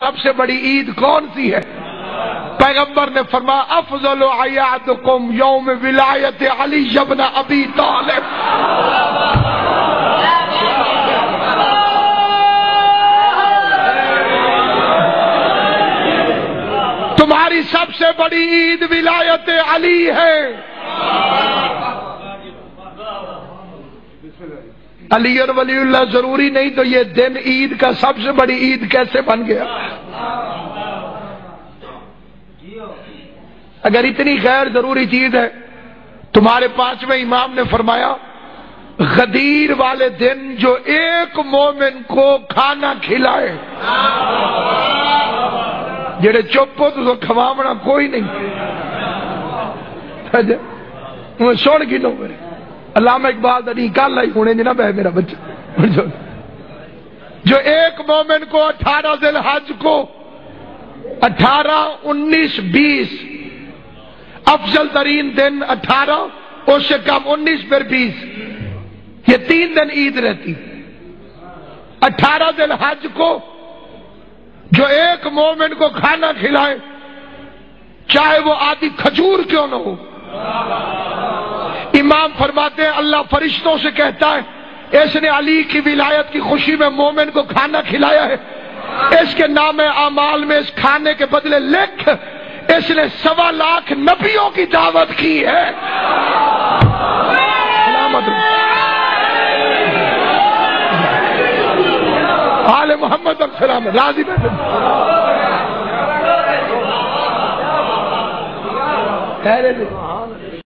سب سے بڑی عید کون سی ہے؟ پیغمبر نے فرمایا افضل اعیادکم یوم ولایت علی ابن ابی طالب۔ تمہاری سب سے بڑی عید ولایت علی ہے۔ علی اور ولی اللہ ضروری نہیں تو یہ دن عید کا سب سے بڑی عید کیسے بن گیا؟ اگر اتنی غیر ضروری چیز ہے، تمہارے پانچویں امام نے فرمایا غدیر والے دن جو ایک مومن کو کھانا کھلائے، جڑے چپ ہو تو کھواونا کوئی نہیں، سن کی نو میرے علامہ اقبال دا نہیں کل آئی ہونے جنا بہ میرا بچہ، جو ایک مومن کو 18 ذی الحج کو 18 19 20 افضل ترین دن 18 اس سے کم 19 پھر 20 یہ 3 دن عید رہتی۔ 18 ذی الحج کو جو ایک مومن کو کھانا کھلائے چاہے وہ آدھی کھجور کیوں نہ ہو، امام فرماتے ہیں اللہ فرشتوں سے کہتا ہے اس نے علی کی ولایت کی خوشی میں مومن کو کھانا کھلایا ہے، اس کے نام اعمال میں اس کھانے کے بدلے لکھ اس نے 1.25 لاکھ نبیوں کی دعوت کی ہے۔ آل محمد السلام راضی میں خیر